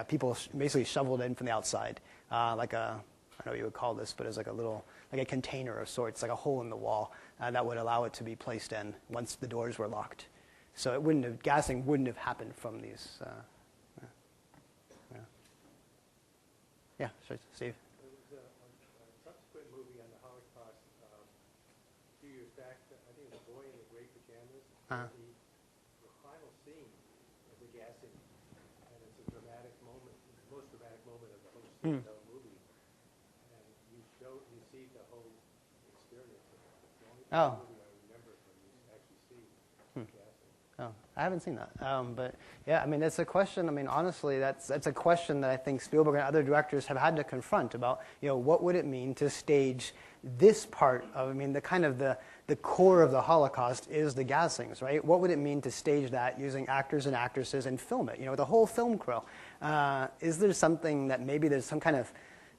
people basically shoveled in from the outside, like I don't know what you would call this, but it's like a container of sorts, like a hole in the wall that would allow it to be placed in once the doors were locked. So gassing wouldn't have happened from these. Yeah, sure, Steve. There was a subsequent movie on the Holocaust a few years back. I think it was A Boy in the Great Pajamas. The final scene is the gassing, and it's a dramatic moment, the most dramatic moment of the whole scene, the whole movie. And you see the whole experience of it. It's the only movie I remember when you actually see gassing. Oh, I haven't seen that. But yeah, I mean, it's a question. I mean, honestly, that's a question that I think Spielberg and other directors have had to confront about, what would it mean to stage this part of, the core of the Holocaust is the gassings, right? What would it mean to stage that using actors and actresses and film it? The whole film crew. Is there something that maybe there's some kind of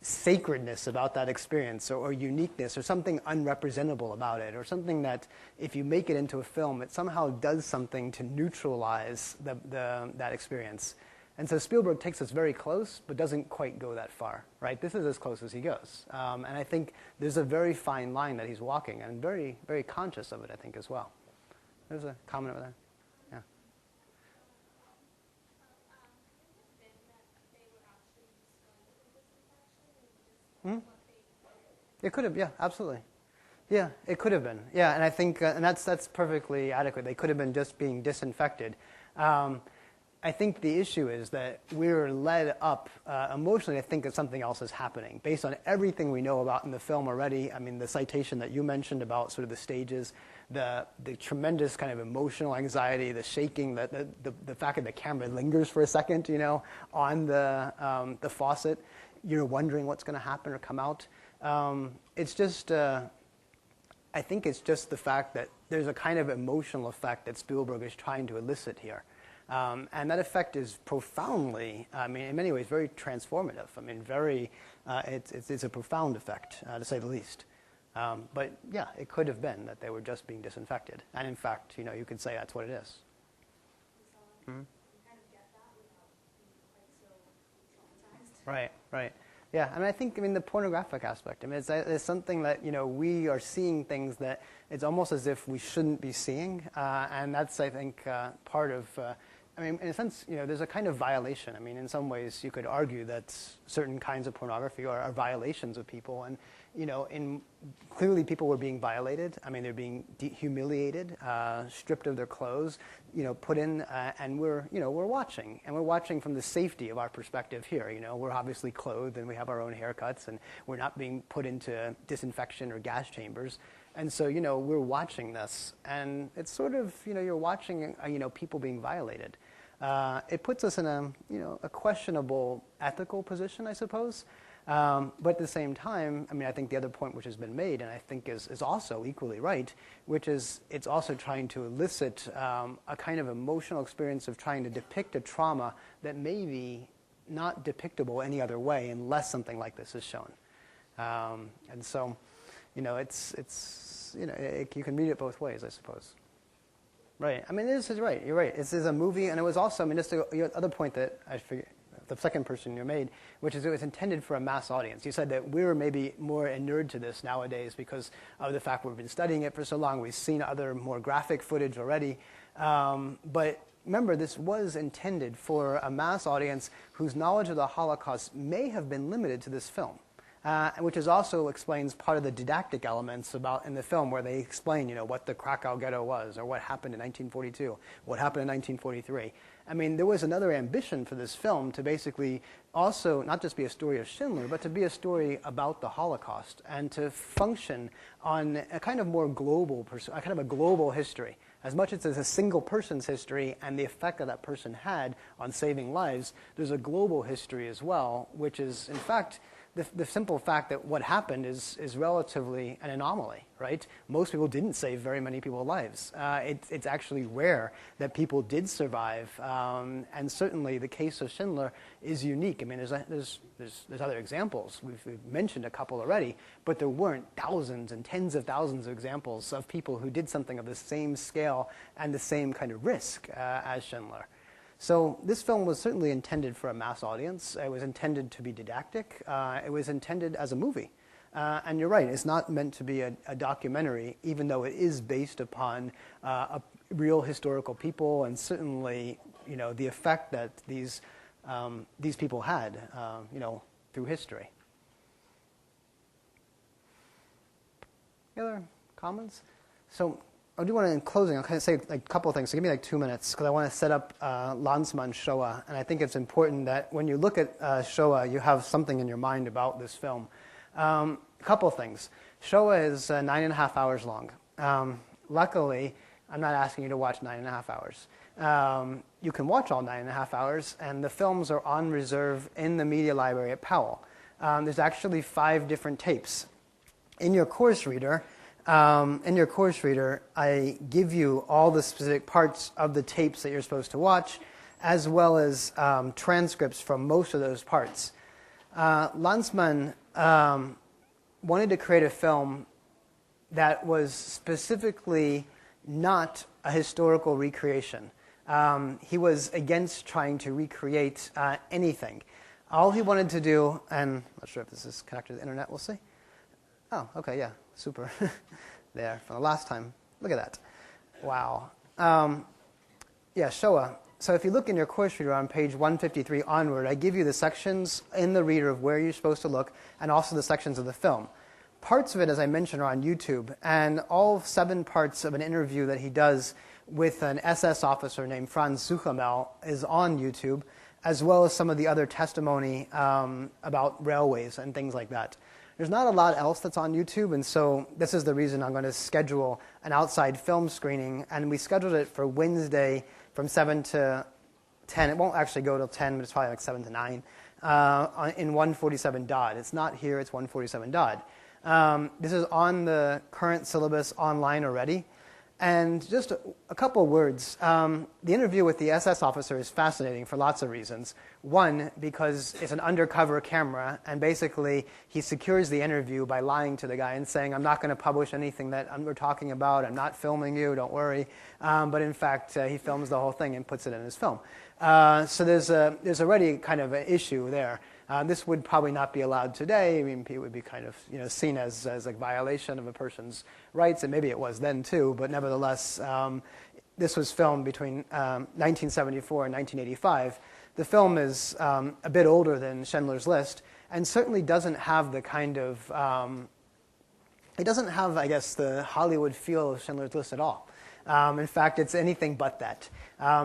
sacredness about that experience or uniqueness or something unrepresentable about it or something that if you make it into a film, it somehow does something to neutralize that experience. And so Spielberg takes us very close but doesn't quite go that far, right? This is as close as he goes. And I think there's a very fine line that he's walking and very, very conscious of it, I think, as well. There's a comment over there. Yeah. It could have, yeah, absolutely. Yeah, it could have been. Yeah, and I think, and that's perfectly adequate. They could have been just being disinfected. I think the issue is that we're led up emotionally to think that something else is happening. Based on everything we know about in the film already, I mean, the citation that you mentioned about sort of the stages, the tremendous kind of emotional anxiety, the shaking, the fact that the camera lingers for a second, on the faucet. You're wondering what's going to happen or come out. It's just, I think it's just the fact that there's a kind of emotional effect that Spielberg is trying to elicit here. And that effect is profoundly, in many ways, very transformative. It's a profound effect, to say the least. But yeah, it could have been that they were just being disinfected. And in fact, you could say that's what it is. Mm-hmm. Right. Yeah, I think, the pornographic aspect, it's something that, we are seeing things that it's almost as if we shouldn't be seeing. And that's, I think, part of I mean, in a sense, there's a kind of violation. I mean, in some ways, you could argue that certain kinds of pornography are violations of people, and clearly people were being violated. I mean, they're being humiliated, stripped of their clothes, put in, and we're watching, and we're watching from the safety of our perspective here. We're obviously clothed, and we have our own haircuts, and we're not being put into disinfection or gas chambers. And so, we're watching this, and it's sort of, you're watching, people being violated. It puts us in a questionable ethical position, I suppose. But at the same time, I mean, I think the other point which has been made, and I think is also equally right, which is it's also trying to elicit a kind of emotional experience of trying to depict a trauma that may be not depictable any other way unless something like this is shown. And so, you can read it both ways, I suppose. Right. I mean, this is right. You're right. This is a movie, and it was also, I mean, just the other point that I figured, the second person you made, which is it was intended for a mass audience. You said that we were maybe more inured to this nowadays because of the fact we've been studying it for so long. We've seen other more graphic footage already. But remember, this was intended for a mass audience whose knowledge of the Holocaust may have been limited to this film. Which is also explains part of the didactic elements about in the film where they explain, what the Krakow ghetto was or what happened in 1942, what happened in 1943. I mean, there was another ambition for this film to basically also not just be a story of Schindler, but to be a story about the Holocaust and to function on a kind of more global, a kind of a global history. As much as it's a single person's history and the effect that person had on saving lives, there's a global history as well, which is, in fact, the simple fact that what happened is relatively an anomaly, right? Most people didn't save very many people's lives. It's actually rare that people did survive, and certainly the case of Schindler is unique. I mean, there's other examples. We've mentioned a couple already, but there weren't thousands and tens of thousands of examples of people who did something of the same scale and the same kind of risk as Schindler. So this film was certainly intended for a mass audience. It was intended to be didactic. It was intended as a movie. And you're right, it's not meant to be a documentary, even though it is based upon real historical people and certainly, the effect that these people had, through history. Any other comments? So I do want to, in closing, I'll kind of say a couple of things. So give me 2 minutes because I want to set up Lanzmann Shoah. And I think it's important that when you look at Shoah, you have something in your mind about this film. A couple of things. Shoah is 9.5 hours long. Luckily, I'm not asking you to watch 9.5 hours. You can watch all 9.5 hours, and the films are on reserve in the media library at Powell. There's actually 5 different tapes. In your course reader, I give you all the specific parts of the tapes that you're supposed to watch, as well as transcripts from most of those parts. Lanzmann wanted to create a film that was specifically not a historical recreation. He was against trying to recreate anything. All he wanted to do, and I'm not sure if this is connected to the internet, we'll see. Oh, okay, yeah, super. There, from the last time. Look at that. Wow. Yeah, Shoah. So if you look in your course reader on page 153 onward, I give you the sections in the reader of where you're supposed to look and also the sections of the film. Parts of it, as I mentioned, are on YouTube, and all 7 parts of an interview that he does with an SS officer named Franz Suchamel is on YouTube, as well as some of the other testimony about railways and things like that. There's not a lot else that's on YouTube, and so this is the reason I'm going to schedule an outside film screening, and we scheduled it for Wednesday from 7 to 10. It won't actually go till 10, but it's probably like 7 to 9 in 147 Dodd. It's not here, it's 147 Dodd. This is on the current syllabus online already. And just a couple of words. The interview with the SS officer is fascinating for lots of reasons. One, because it's an undercover camera, and basically he secures the interview by lying to the guy and saying, I'm not going to publish anything that we're talking about, I'm not filming you, don't worry. But in fact, he films the whole thing and puts it in his film. So there's already kind of an issue there. This would probably not be allowed today. I mean, it would be kind of seen as a violation of a person's rights, and maybe it was then too. But nevertheless, this was filmed between 1974 and 1985. The film is a bit older than Schindler's List, and certainly doesn't have the kind of, it doesn't have, I guess, the Hollywood feel of Schindler's List at all. In fact, it's anything but that.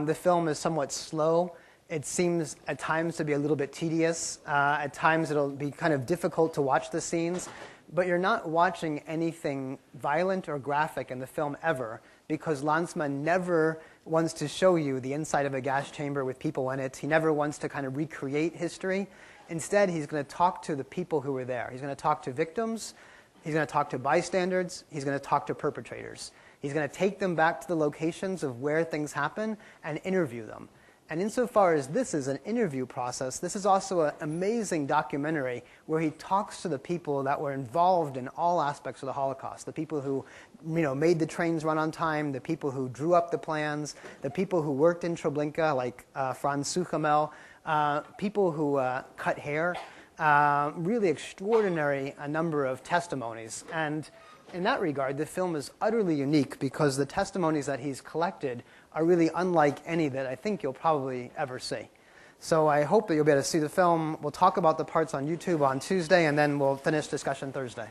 The film is somewhat slow. It seems at times to be a little bit tedious. At times it'll be kind of difficult to watch the scenes, but you're not watching anything violent or graphic in the film ever, because Lanzmann never wants to show you the inside of a gas chamber with people in it. He never wants to kind of recreate history. Instead, he's going to talk to the people who were there. He's going to talk to victims. He's going to talk to bystanders. He's going to talk to perpetrators. He's going to take them back to the locations of where things happen and interview them. And insofar as this is an interview process, this is also an amazing documentary where he talks to the people that were involved in all aspects of the Holocaust, the people who made the trains run on time, the people who drew up the plans, the people who worked in Treblinka, like Franz Suchamel, people who cut hair, really extraordinary a number of testimonies. And in that regard, the film is utterly unique because the testimonies that he's collected are really unlike any that I think you'll probably ever see. So I hope that you'll be able to see the film. We'll talk about the parts on YouTube on Tuesday, and then we'll finish discussion Thursday.